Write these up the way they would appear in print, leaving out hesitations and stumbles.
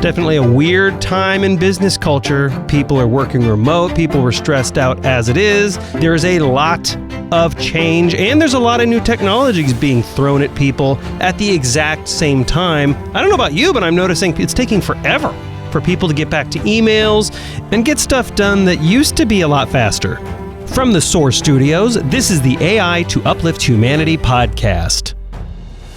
It's definitely a weird time in business culture. People are working remote. People were stressed out as it is. There's a lot of change, and there's a lot of new technologies being thrown at people at the exact same time. I don't know about you, but I'm noticing it's taking forever for people to get back to emails and get stuff done that used to be a lot faster. From the Soar studios, this is the AI to Uplift Humanity podcast.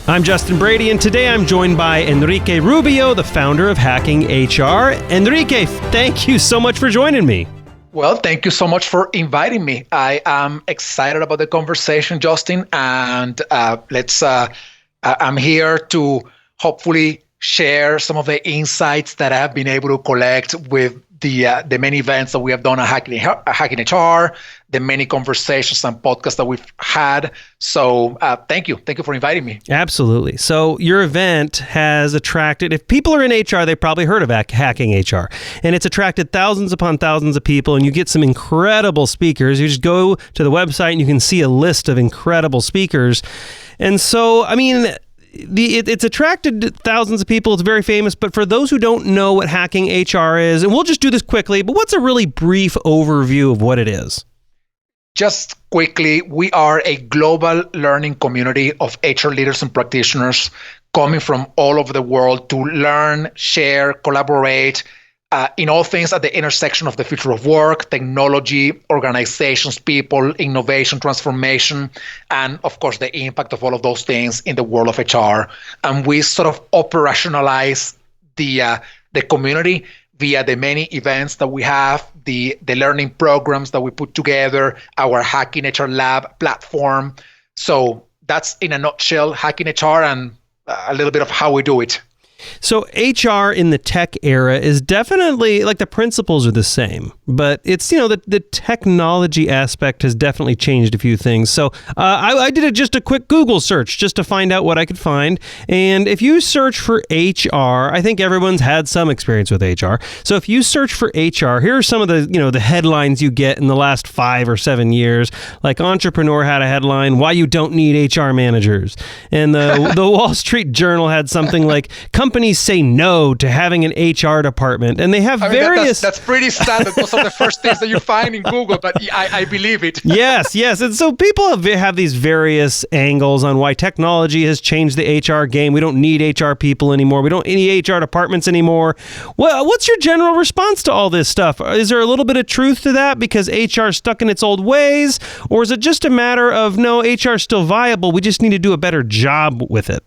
I'm Justin Brady, and today I'm joined by Enrique Rubio, the founder of HackingHR. Enrique, thank you so much for joining me. Well, thank you so much for inviting me. I am excited about the conversation, Justin, and I'm here to hopefully share some of the insights that I have been able to collect with the many events that we have done at HackingHR, the many conversations and podcasts that we've had. So thank you. Thank you for inviting me. Absolutely. So your event has attracted, if people are in HR, they probably heard of HackingHR. And it's attracted thousands upon thousands of people, and you get some incredible speakers. You just go to the website and you can see a list of incredible speakers. And so, I mean, it's attracted thousands of people. It's very famous. But for those who don't know what HackingHR is, and we'll just do this quickly, but what's a really brief overview of what it is? Just quickly, we are a global learning community of HR leaders and practitioners coming from all over the world to learn, share, collaborate in all things at the intersection of the future of work, technology, organizations, people, innovation, transformation, and of course, the impact of all of those things in the world of HR. And we sort of operationalize the community via the many events that we have, the learning programs that we put together, our HackingHR Lab platform. So that's in a nutshell, HackingHR, and a little bit of how we do it. So HR in the tech era is definitely, like, the principles are the same, but it's, the technology aspect has definitely changed a few things. So I did just a quick Google search just to find out what I could find. And if you search for HR, I think everyone's had some experience with HR. So if you search for HR, here are some of the, the headlines you get in the last 5 or 7 years. Like Entrepreneur had a headline, "Why You Don't Need HR Managers." And the Wall Street Journal had something like, "Companies say no to having an HR department," and they have various. That's pretty standard. Those are the first things that you find in Google, but I believe it. Yes. And so people have these various angles on why technology has changed the HR game. We don't need HR people anymore. We don't need HR departments anymore. Well, what's your general response to all this stuff? Is there a little bit of truth to that because HR is stuck in its old ways, or is it just a matter of no, HR is still viable? We just need to do a better job with it.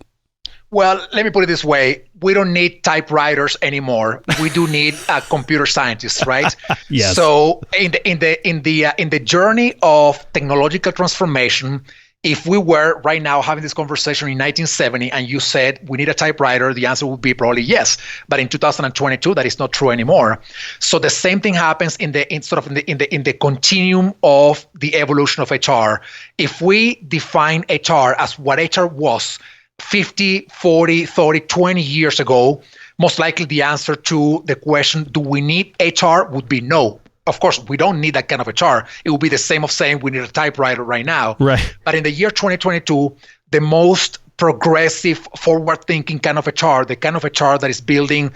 Well, let me put it this way. We don't need typewriters anymore. We do need computer scientists, right? Yes. So in the journey of technological transformation, if we were right now having this conversation in 1970 and you said we need a typewriter, the answer would be probably yes. But in 2022, that is not true anymore. So the same thing happens in the continuum of the evolution of HR. If we define HR as what HR was 50, 40, 30, 20 years ago, most likely the answer to the question, do we need HR, would be no. Of course, we don't need that kind of HR. It would be the same of saying we need a typewriter right now. Right. But in the year 2022, the most progressive, forward-thinking kind of HR, the kind of HR that is building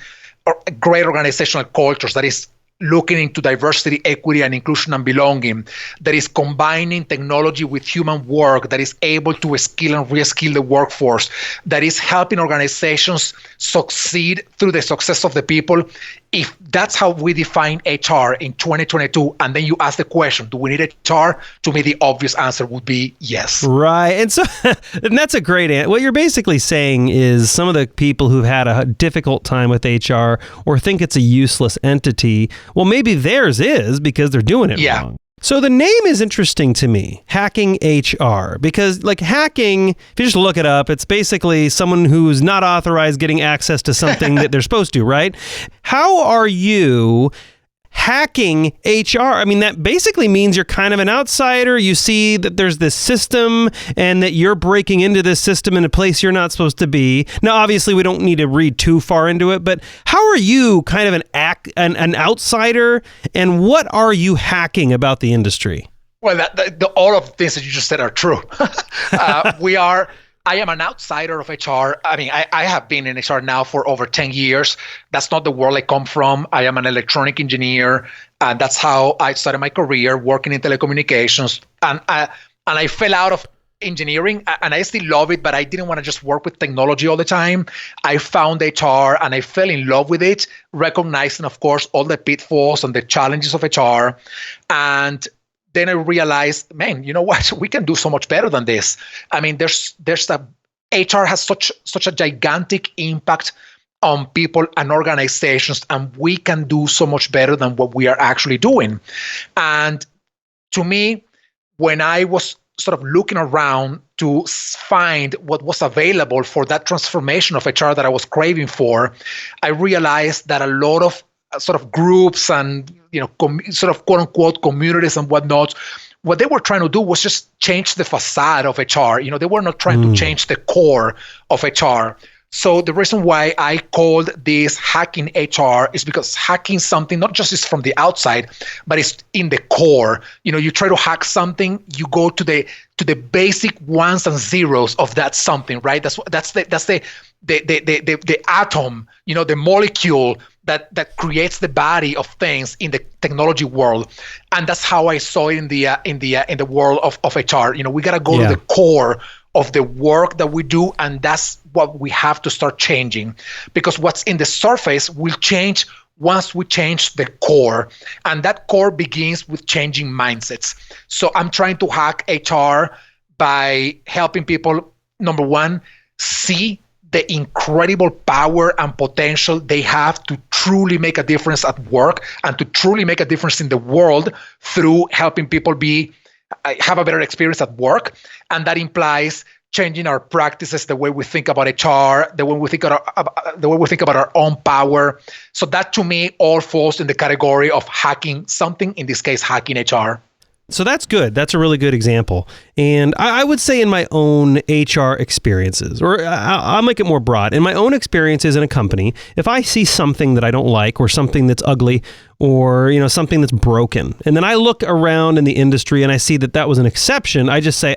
great organizational cultures, that is looking into diversity, equity, and inclusion and belonging, that is combining technology with human work, that is able to skill and reskill the workforce, that is helping organizations succeed through the success of the people. If that's how we define HR in 2022, and then you ask the question, do we need HR? To me, the obvious answer would be yes. Right. And so, and that's a great answer. What you're basically saying is some of the people who've had a difficult time with HR or think it's a useless entity, well, maybe theirs is because they're doing it wrong. So the name is interesting to me, HackingHR, because like hacking, if you just look it up, it's basically someone who's not authorized getting access to something that they're supposed to, right? How are you hacking HR? I mean, that basically means you're kind of an outsider. You see that there's this system and that you're breaking into this system in a place you're not supposed to be. Now, obviously, we don't need to read too far into it, but how are you kind of an outsider, and what are you hacking about the industry? Well, all of the things that you just said are true. We are I am an outsider of HR. I mean, I have been in HR now for over 10 years. That's not the world I come from. I am an electronic engineer, and that's how I started my career working in telecommunications. And I fell out of engineering, and I still love it, but I didn't want to just work with technology all the time. I found HR and I fell in love with it, recognizing, of course, all the pitfalls and the challenges of HR. And then I realized, man, you know what? We can do so much better than this. I mean, HR has such a gigantic impact on people and organizations, and we can do so much better than what we are actually doing. And to me, when I was sort of looking around to find what was available for that transformation of HR that I was craving for, I realized that a lot of sort of groups and sort of quote unquote communities and whatnot, what they were trying to do was just change the facade of HR. They were not trying to change the core of HR. So the reason why I called this hacking HR is because hacking something not just is from the outside, but it's in the core. You try to hack something, you go to the basic ones and zeros of that something, right? That's the atom, the molecule that creates the body of things in the technology world. And that's how I saw it in the world of HR. We gotta go to the core of the work that we do, and that's what we have to start changing, because what's in the surface will change once we change the core, and that core begins with changing mindsets. So I'm trying to hack HR by helping people, number one, see the incredible power and potential they have to truly make a difference at work and to truly make a difference in the world through helping people have a better experience at work. And that implies changing our practices, the way we think about HR, the way we think about our own power. So that, to me, all falls in the category of hacking something, in this case, hacking HR. So that's good. That's a really good example. And I would say in my own HR experiences, or I'll make it more broad, in my own experiences in a company, if I see something that I don't like or something that's ugly or something that's broken, and then I look around in the industry and I see that was an exception, I just say,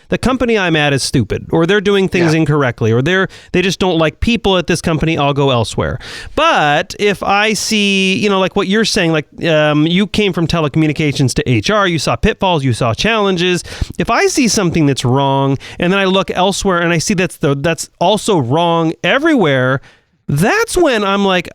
the company I'm at is stupid, or they're doing things incorrectly, or they just don't like people at this company, I'll go elsewhere. But if I see, like what you're saying, like you came from telecommunications to HR, you saw pitfalls, you saw challenges. If I see something that's wrong and then I look elsewhere and I see that's also wrong everywhere, that's when I'm like,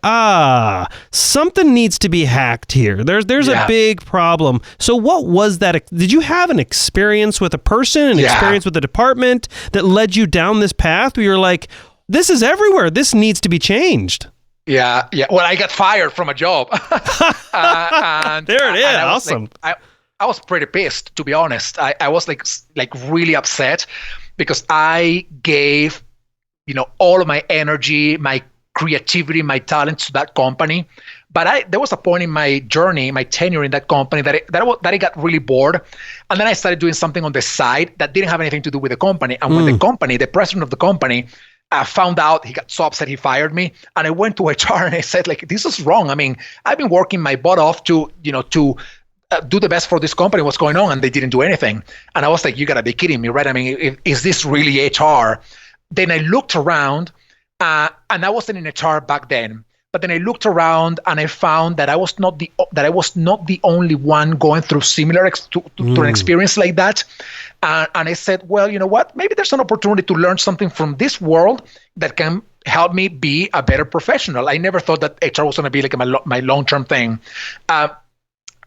something needs to be hacked here. There's a big problem. So what was that? Did you have an experience with a person, experience with a department that led you down this path where you're like, this is everywhere. This needs to be changed? Yeah. Well, I got fired from a job. And there it is. Awesome. I was pretty pissed, to be honest. I was like really upset because I gave, all of my energy, my creativity, my talents to that company. But there was a point in my journey, my tenure in that company, that I got really bored. And then I started doing something on the side that didn't have anything to do with the company. And when the president of the company, found out, he got so upset he fired me. And I went to HR and I said, this is wrong. I mean, I've been working my butt off to do the best for this company. What's going on? And they didn't do anything. And I was like, you gotta be kidding me, right? I mean, is this really HR? Then I looked around, and I wasn't in HR back then. But then I looked around and I found that I was not the only one going through similar to an experience like that. And I said, well, you know what? Maybe there's an opportunity to learn something from this world that can help me be a better professional. I never thought that HR was going to be like my long-term thing.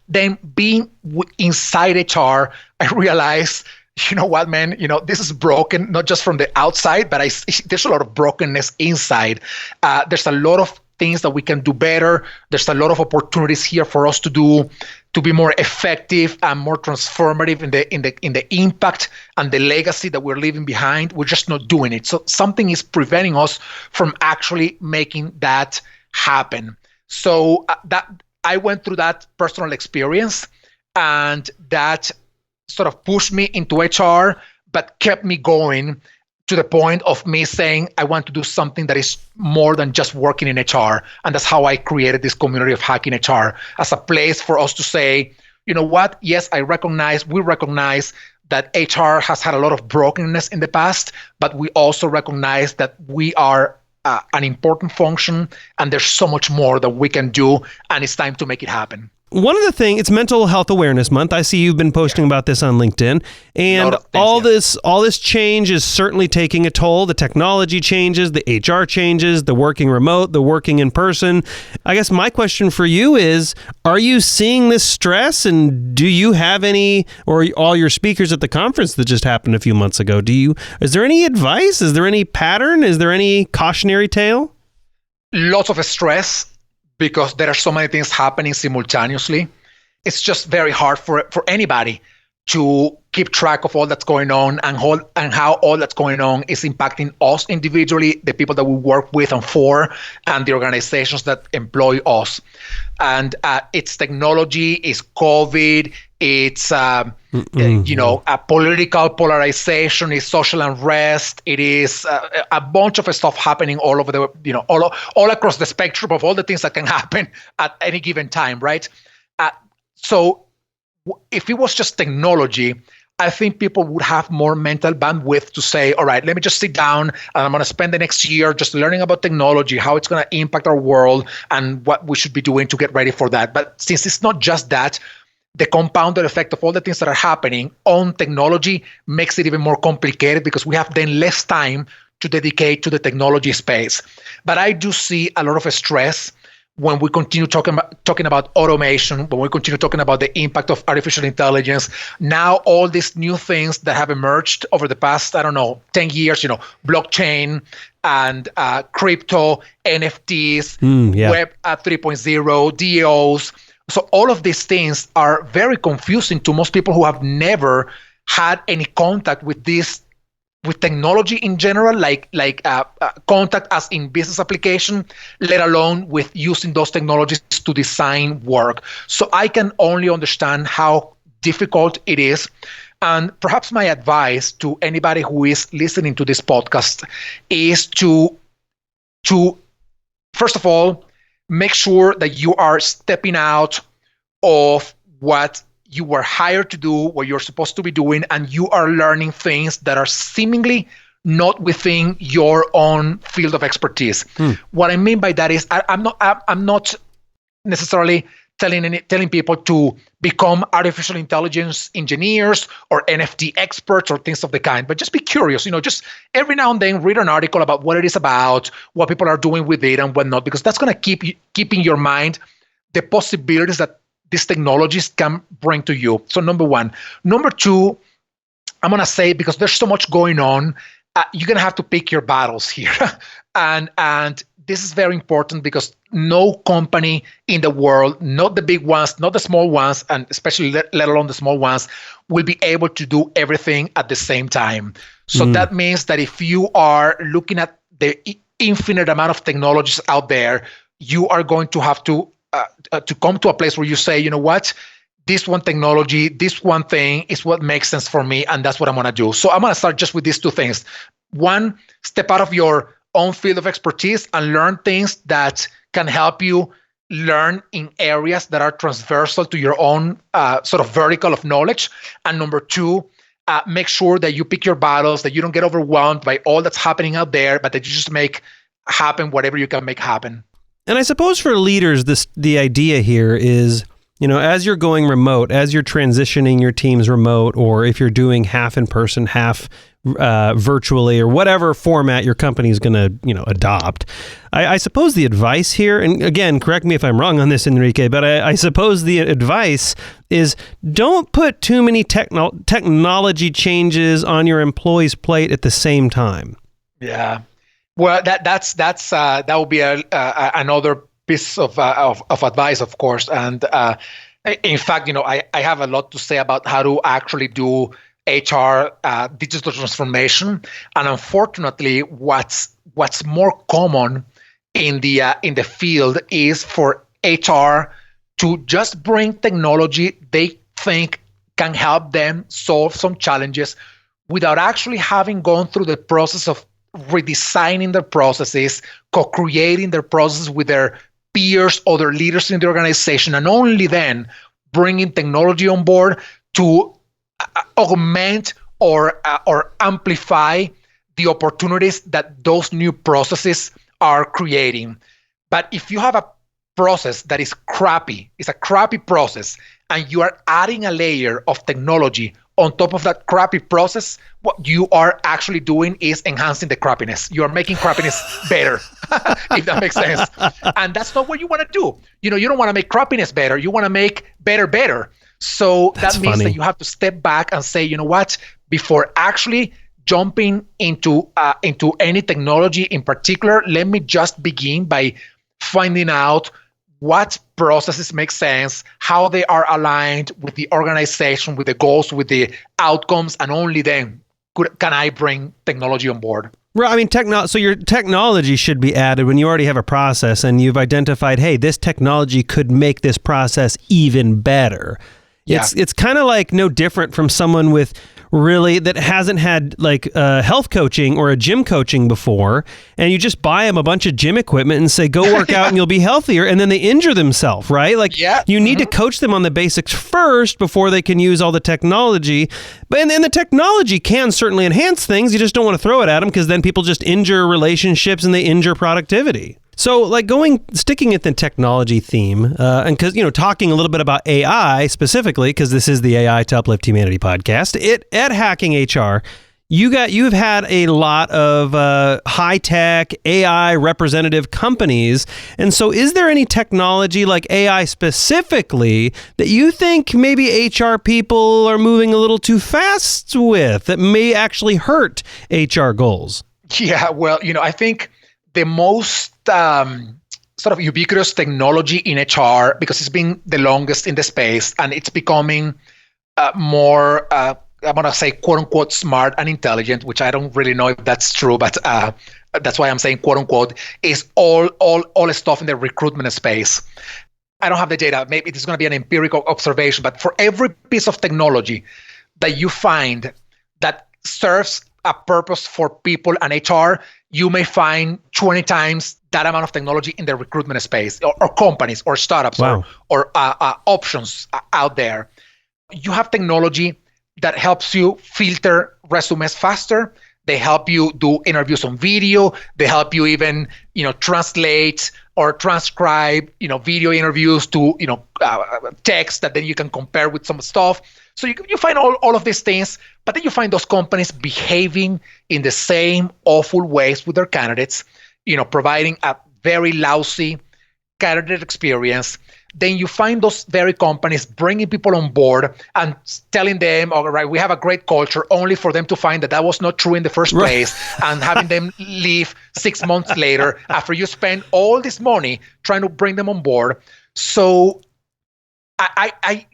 Then being inside HR, I realized, you know what, man, this is broken, not just from the outside, but there's a lot of brokenness inside. There's a lot of things that we can do better. There's a lot of opportunities here for us to be more effective and more transformative in the impact and the legacy that we're leaving behind. We're just not doing it. So something is preventing us from actually making that happen. So that I went through that personal experience, and that sort of pushed me into HR, but kept me going to the point of me saying, I want to do something that is more than just working in HR. And that's how I created this community of Hacking HR, as a place for us to say, you know what? Yes, we recognize that HR has had a lot of brokenness in the past, but we also recognize that we are an important function and there's so much more that we can do, and it's time to make it happen. One of the things, it's Mental Health Awareness Month. I see you've been posting about this on LinkedIn, and all this change is certainly taking a toll. The technology changes, the HR changes, the working remote, the working in person. I guess my question for you is, are you seeing this stress, and do you have any, or all your speakers at the conference that just happened a few months ago, is there any advice? Is there any pattern? Is there any cautionary tale? Lots of stress, because there are so many things happening simultaneously. It's just very hard for anybody to keep track of all that's going on and how all that's going on is impacting us individually, the people that we work with and for, and the organizations that employ us. And it's technology, it's COVID, it's a political polarization, it's social unrest, it is a bunch of stuff happening all over all across the spectrum of all the things that can happen at any given time, right? So if it was just technology, I think people would have more mental bandwidth to say, all right, let me just sit down and I'm going to spend the next year just learning about technology, how it's going to impact our world, and what we should be doing to get ready for that. But since it's not just that, the compounded effect of all the things that are happening on technology makes it even more complicated, because we have then less time to dedicate to the technology space. But I do see a lot of stress when we continue talking about automation, when we continue talking about the impact of artificial intelligence. Now, all these new things that have emerged over the past, 10 years, blockchain and crypto, NFTs, Web 3.0, DAOs. So all of these things are very confusing to most people who have never had any contact with technology in general, like contact as in business application, let alone with using those technologies to design work. So I can only understand how difficult it is. And perhaps my advice to anybody who is listening to this podcast is to first of all, make sure that you are stepping out of what you were hired to do, what you're supposed to be doing, and you are learning things that are seemingly not within your own field of expertise. What I mean by that is I'm not necessarily telling people to become artificial intelligence engineers or NFT experts or things of the kind, but just be curious, just every now and then read an article about what it is about, what people are doing with it and whatnot, because that's going to keep in your mind the possibilities that these technologies can bring to you. So number one. Number two, I'm going to say, because there's so much going on, you're going to have to pick your battles here. and this is very important, because no company in the world, not the big ones, not the small ones, and especially let alone the small ones, will be able to do everything at the same time. So that means that if you are looking at the infinite amount of technologies out there, you are going to have to come to a place where you say, you know what, this one technology, this one thing is what makes sense for me, and that's what I'm going to do. So I'm going to start just with these two things. One, step out of your own field of expertise and learn things that can help you learn in areas that are transversal to your own sort of vertical of knowledge. And number two, make sure that you pick your battles, that you don't get overwhelmed by all that's happening out there, but that you just make happen whatever you can make happen. And I suppose for leaders, the idea here is, as you're going remote, as you're transitioning your teams remote, or if you're doing half in person, half virtually, or whatever format your company is going to, adopt. I suppose the advice here, and again, correct me if I'm wrong on this, Enrique, but I suppose the advice is don't put too many technology changes on your employees' plate at the same time. Yeah. Well, that will be another piece of advice, of course. And in fact, I have a lot to say about how to actually do HR digital transformation. And unfortunately, what's more common in the field is for HR to just bring technology they think can help them solve some challenges without actually having gone through the process of redesigning their processes, co-creating their processes with their peers, other leaders in the organization, and only then bringing technology on board to augment or amplify the opportunities that those new processes are creating. But if you have a process that is crappy, it's a crappy process, and you are adding a layer of technology on top of that crappy process, what you are actually doing is enhancing the crappiness. You are making crappiness better, if that makes sense. And that's not what you want to do. You don't want to make crappiness better. You want to make better. So that means that you have to step back and say, you know what, before actually jumping into any technology in particular, let me just begin by finding out what processes make sense, how they are aligned with the organization, with the goals, with the outcomes, and only then can I bring technology on board. Right. I mean, so your technology should be added when you already have a process and you've identified, hey, this technology could make this process even better. Yeah. It's kind of like no different from someone with that hasn't had like health coaching or a gym coaching before, and you just buy them a bunch of gym equipment and say, go work out and you'll be healthier, and then they injure themselves, right? Like you need to coach them on the basics first before they can use all the technology. But and the technology can certainly enhance things. You just don't want to throw it at them because then people just injure relationships and they injure productivity. So like sticking at the technology theme, and because, talking a little bit about AI specifically, because this is the AI to Uplift Humanity podcast, at HackingHR, you've had a lot of high-tech AI representative companies. And so is there any technology like AI specifically that you think maybe HR people are moving a little too fast with that may actually hurt HR goals? Yeah, well, I think the most sort of ubiquitous technology in HR, because it's been the longest in the space and it's becoming more, I'm going to say, quote unquote, smart and intelligent, which I don't really know if that's true, but that's why I'm saying quote unquote, is all stuff in the recruitment space. I don't have the data. Maybe it's going to be an empirical observation, but for every piece of technology that you find that serves a purpose for people and HR, you may find 20 times that amount of technology in the recruitment space, or companies or startups. Wow. or options out there. You have technology that helps you filter resumes faster. They help you do interviews on video. They help you even, translate or transcribe, video interviews to, text that then you can compare with some stuff. So you find all of these things, but then you find those companies behaving in the same awful ways with their candidates, providing a very lousy candidate experience. Then you find those very companies bringing people on board and telling them, all right, we have a great culture, only for them to find that was not true in the first place, and having them leave 6 months later after you spend all this money trying to bring them on board. So I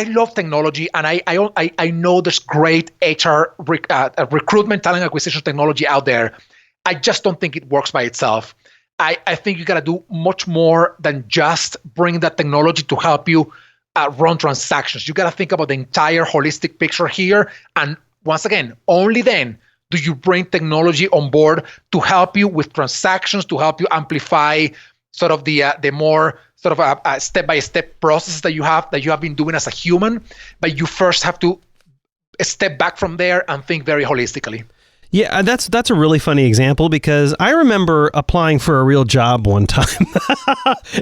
love technology, and I know there's great HR recruitment, talent acquisition technology out there. I just don't think it works by itself. I think you got to do much more than just bring that technology to help you run transactions. You got to think about the entire holistic picture here. And once again, only then do you bring technology on board to help you with transactions, to help you amplify sort of the more sort of a step-by-step process that you have been doing as a human. But you first have to step back from there and think very holistically. Yeah, that's a really funny example, because I remember applying for a real job one time,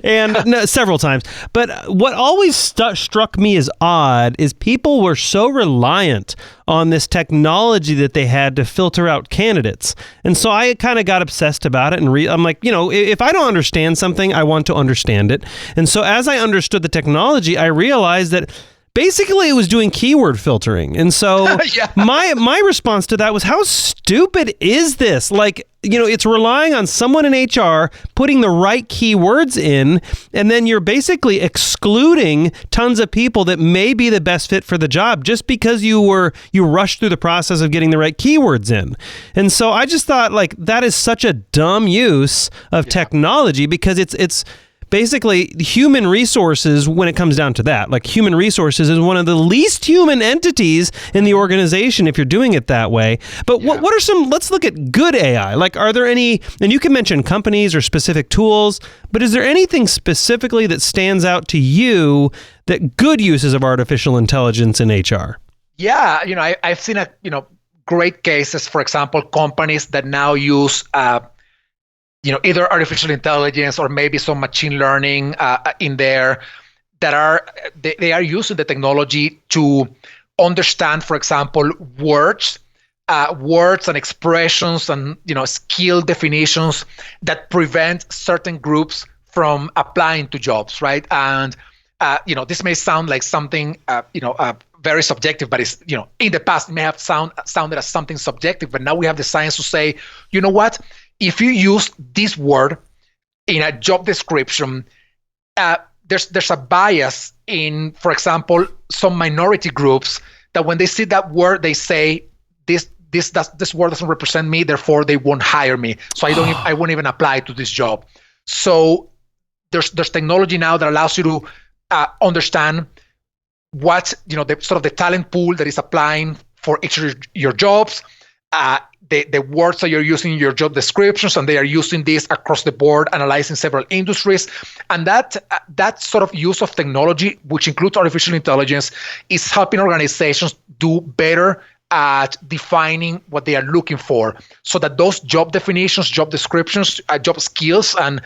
and several times. But what always struck me as odd is people were so reliant on this technology that they had to filter out candidates. And so I kind of got obsessed about it, and I'm like, if I don't understand something, I want to understand it. And so as I understood the technology, I realized that basically it was doing keyword filtering. And so my response to that was, how stupid is this? Like, it's relying on someone in HR putting the right keywords in, and then you're basically excluding tons of people that may be the best fit for the job just because you rushed through the process of getting the right keywords in. And so I just thought, like, that is such a dumb use of technology, because it's basically human resources. When it comes down to that, like, human resources is one of the least human entities in the organization if you're doing it that way. But what are some, let's look at good AI. Like, are there any, and you can mention companies or specific tools, but is there anything specifically that stands out to you that good uses of artificial intelligence in HR? Yeah, I've seen great cases. For example, companies that now use either artificial intelligence or maybe some machine learning in there that they are using the technology to understand, for example, words and expressions and skill definitions that prevent certain groups from applying to jobs, right? And this may sound like something very subjective, but it's in the past it may have sounded as something subjective, but now we have the science to say, you know what? If you use this word in a job description, there's a bias in, for example, some minority groups that when they see that word, they say this word doesn't represent me, therefore they won't hire me. So I won't even apply to this job. So there's technology now that allows you to understand what the sort of the talent pool that is applying for each of your jobs. The words that you're using in your job descriptions, and they are using this across the board, analyzing several industries. And that sort of use of technology, which includes artificial intelligence, is helping organizations do better at defining what they are looking for, so that those job definitions, job descriptions, job skills, and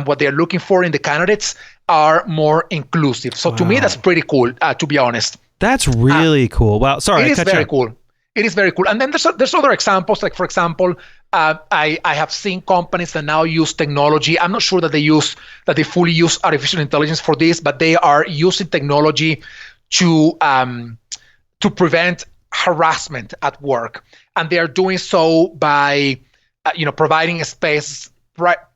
what they are looking for in the candidates are more inclusive. So to me, that's pretty cool, to be honest. That's really cool. Wow. Sorry, it is very cool. It is very cool. And then there's other examples, like, for example, I have seen companies that now use technology. I'm not sure that they fully use artificial intelligence for this, but they are using technology to prevent harassment at work. And they are doing so by providing a space,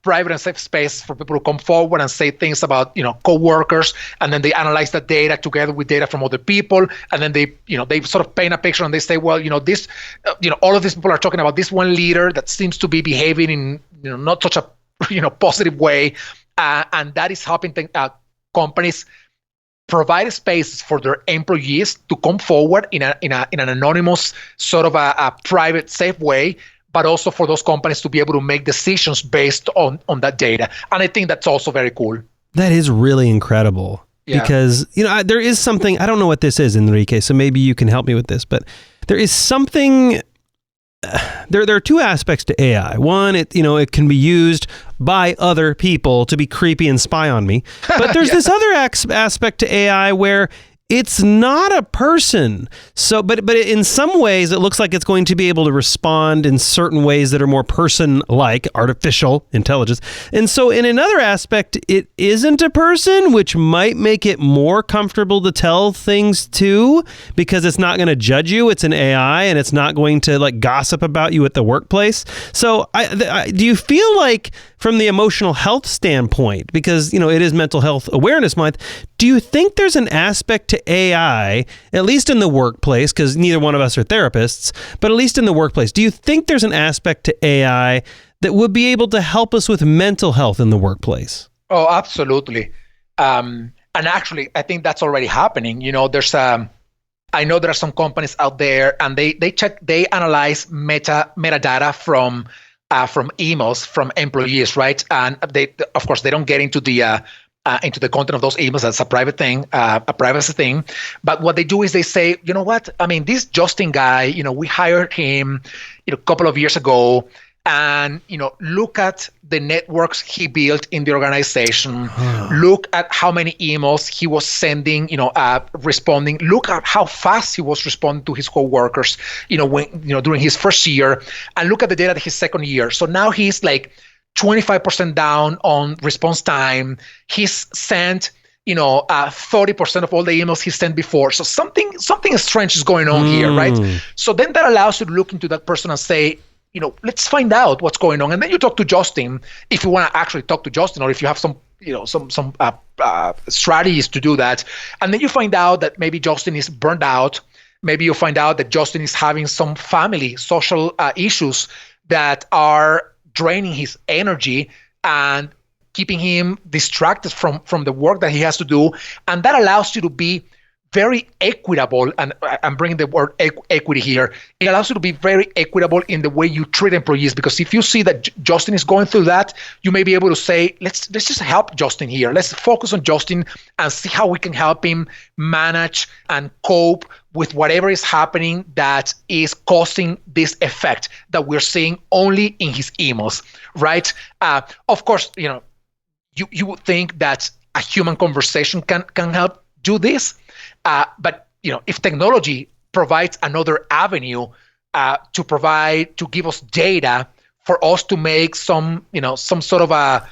private and safe space for people to come forward and say things about co-workers, and then they analyze that data together with data from other people, and then they sort of paint a picture, and they say, well, this all of these people are talking about this one leader that seems to be behaving in not such a positive way, and that is helping companies provide spaces for their employees to come forward in an anonymous sort of a private, safe way, but also for those companies to be able to make decisions based on that data. And I think that's also very cool. That is really incredible. Yeah. Because, there is something, I don't know what this is, Enrique, so maybe you can help me with this, but there is something, there are two aspects to AI. One, it can be used by other people to be creepy and spy on me. But there's this other aspect to AI where it's not a person. So, but in some ways, it looks like it's going to be able to respond in certain ways that are more person-like, artificial intelligence. And so in another aspect, it isn't a person, which might make it more comfortable to tell things to, because it's not going to judge you. It's an AI, and it's not going to gossip about you at the workplace. So do you feel like, from the emotional health standpoint, because it is Mental Health Awareness Month, do you think there's an aspect to AI, at least in the workplace, because neither one of us are therapists, but at least in the workplace, do you think there's an aspect to AI that would be able to help us with mental health in the workplace? Oh, absolutely. And actually, I think that's already happening. There's I know there are some companies out there, and they analyze metadata from emails from employees, right? And they, of course, they don't get into the content of those emails. That's a private thing, a privacy thing. But what they do is they say, you know what? I mean, this Justin guy, we hired him, a couple of years ago, and look at the networks he built in the organization. Look at how many emails he was sending, responding. Look at how fast he was responding to his coworkers, during his first year, and look at the data of his second year. So now he's 25% down on response time. He's sent 30% of all the emails he sent before. So something strange is going on here, right? So then that allows you to look into that person and say, let's find out what's going on. And then you talk to Justin, if you want to actually talk to Justin, or if you have some strategies to do that. And then you find out that maybe Justin is burned out. Maybe you find out that Justin is having some family, social issues that are draining his energy and keeping him distracted from the work that he has to do. And that allows you to be very equitable, and I'm bringing the word equity here. It allows you to be very equitable in the way you treat employees, because if you see that Justin is going through that, you may be able to say, let's just help Justin here. Let's focus on Justin and see how we can help him manage and cope with whatever is happening that is causing this effect that we're seeing only in his emails, right? Of course, you would think that a human conversation can help do this, but if technology provides another avenue to give us data for us to make some sort of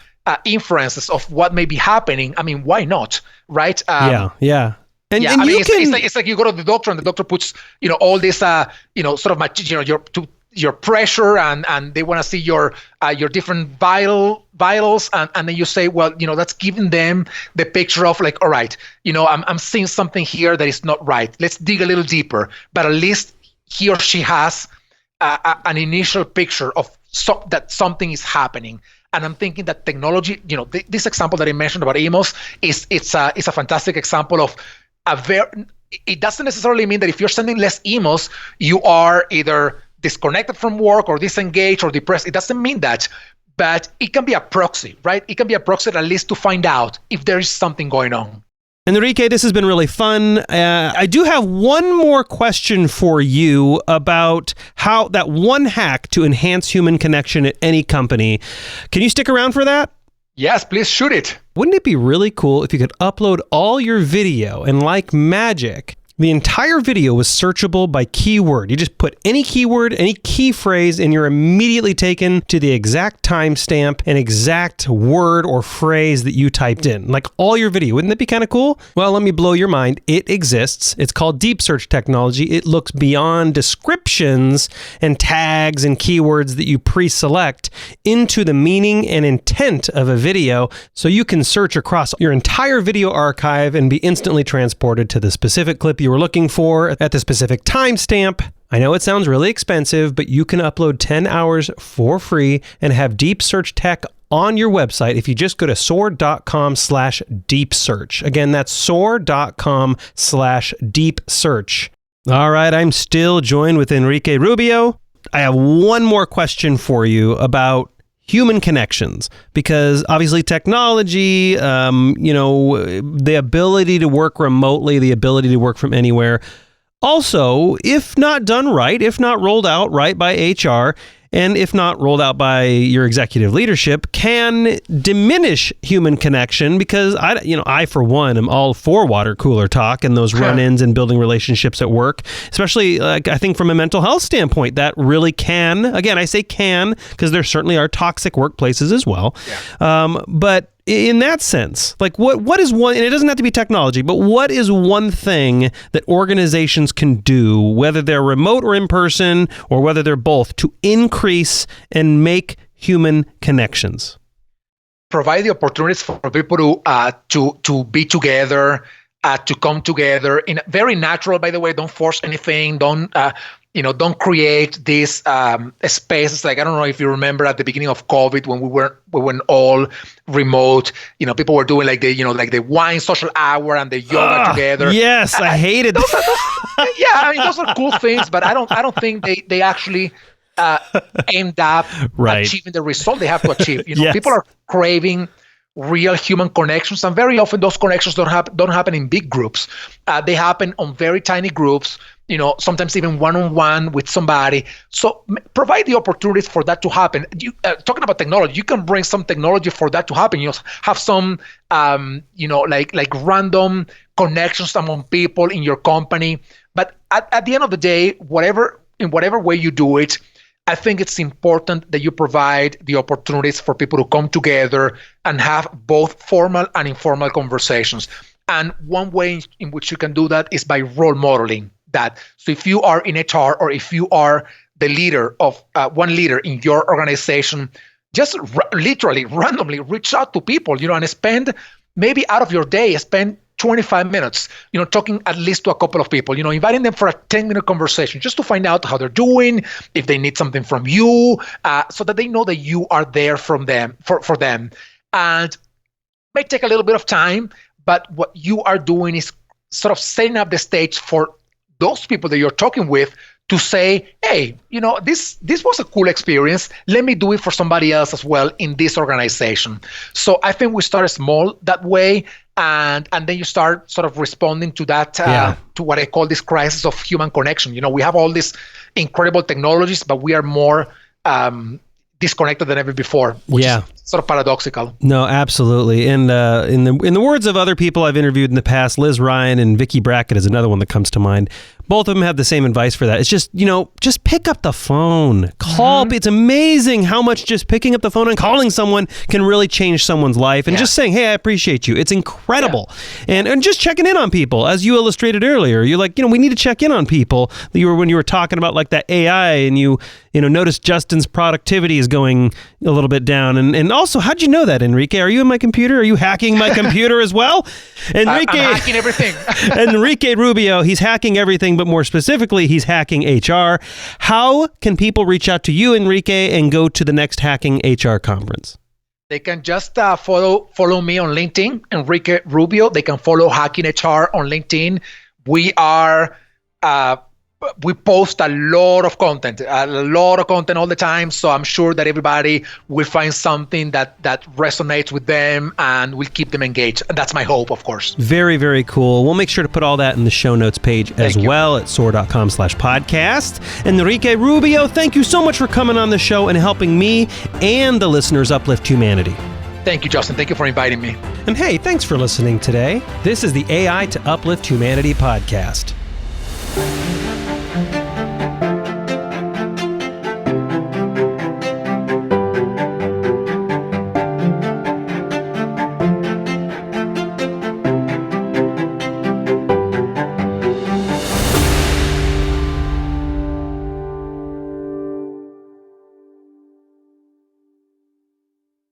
inferences of what may be happening, I mean, why not, right? Yeah. And it's like you go to the doctor and the doctor puts all this sort of your pressure and they want to see your different vitals and then you say, well, that's giving them the picture of like, all right, I'm seeing something here that is not right. Let's dig a little deeper. But at least he or she has an initial picture of that something is happening. And I'm thinking that technology, this example that I mentioned about emails it's a fantastic example of it doesn't necessarily mean that if you're sending less emails, you are either disconnected from work or disengaged or depressed. It doesn't mean that, but it can be a proxy, right? It can be a proxy at least to find out if there is something going on. Enrique, this has been really fun. I do have one more question for you about how that one hack to enhance human connection at any company. Can you stick around for that? Yes, please shoot it. Wouldn't it be really cool if you could upload all your video and like magic, the entire video was searchable by keyword. You just put any keyword, any key phrase, and you're immediately taken to the exact timestamp and exact word or phrase that you typed in. Like all your video. Wouldn't that be kind of cool? Well, let me blow your mind. It exists. It's called deep search technology. It looks beyond descriptions and tags and keywords that you pre-select into the meaning and intent of a video, so you can search across your entire video archive and be instantly transported to the specific clip you were looking for at the specific timestamp. I know it sounds really expensive, but you can upload 10 hours for free and have deep search tech on your website if you just go to soar.com/deep search. Again, that's soar.com/deep search. All right, I'm still joined with Enrique Rubio. I have one more question for you about human connections, because obviously technology, the ability to work remotely, the ability to work from anywhere, also, if not done right, if not rolled out right by HR, and if not rolled out by your executive leadership, can diminish human connection, because I for one am all for water cooler talk and those run-ins and building relationships at work, especially I think from a mental health standpoint, that really can, again, I say can, because there certainly are toxic workplaces as well. Yeah. But in that sense, like what is one, and it doesn't have to be technology, but what is one thing that organizations can do, whether they're remote or in person, or whether they're both, to increase and make human connections? Provide the opportunities for people to be together, to come together in very natural, by the way. Don't force anything. Don't create these spaces. Like, I don't know if you remember at the beginning of COVID when we went all remote, people were doing like the wine social hour and the yoga together. Yes, I hated that. Those are cool things, but I don't think they actually aimed up achieving the result they have to achieve. Yes. People are craving real human connections, and very often those connections don't happen in big groups. They happen on very tiny groups, sometimes even one-on-one with somebody. So provide the opportunities for that to happen. Talking about technology, you can bring some technology for that to happen. Have some like random connections among people in your company. But at the end of the day, in whatever way you do it, I think it's important that you provide the opportunities for people to come together and have both formal and informal conversations. And one way in which you can do that is by role modeling that. So if you are in HR, or if you are the leader of one leader in your organization, just literally randomly reach out to people, and spend maybe out of your day, spend 25 minutes, talking at least to a couple of people, inviting them for a 10-minute conversation just to find out how they're doing, if they need something from you, so that they know that you are there for them. And it may take a little bit of time, but what you are doing is sort of setting up the stage for those people that you're talking with to say, hey, this was a cool experience. Let me do it for somebody else as well in this organization. So I think we start small that way. and then you start sort of responding to that, to what I call this crisis of human connection. We have all these incredible technologies, but we are more disconnected than ever before, which is sort of paradoxical. No, absolutely. And in the words of other people I've interviewed in the past, Liz Ryan and Vicky Brackett is another one that comes to mind. Both of them have the same advice for that. It's just, just pick up the phone. Call. It's amazing how much just picking up the phone and calling someone can really change someone's life. And just saying, hey, I appreciate you. It's incredible. Yeah. And just checking in on people, as you illustrated earlier. You're like, we need to check in on people. When you were talking about like that AI and you noticed Justin's productivity is going a little bit down. And also, how'd you know that, Enrique? Are you in my computer? Are you hacking my computer as well? Enrique, I'm hacking everything. Enrique Rubio, he's hacking everything, but more specifically, he's hacking HR. How can people reach out to you, Enrique, and go to the next Hacking HR conference? They can just follow me on LinkedIn, Enrique Rubio. They can follow Hacking HR on LinkedIn. We post a lot of content all the time. So I'm sure that everybody will find something that resonates with them and will keep them engaged. And that's my hope, of course. Very, very cool. We'll make sure to put all that in the show notes page as well at soar.com/podcast. Enrique Rubio, thank you so much for coming on the show and helping me and the listeners uplift humanity. Thank you, Justin. Thank you for inviting me. And hey, thanks for listening today. This is the AI to Uplift Humanity podcast.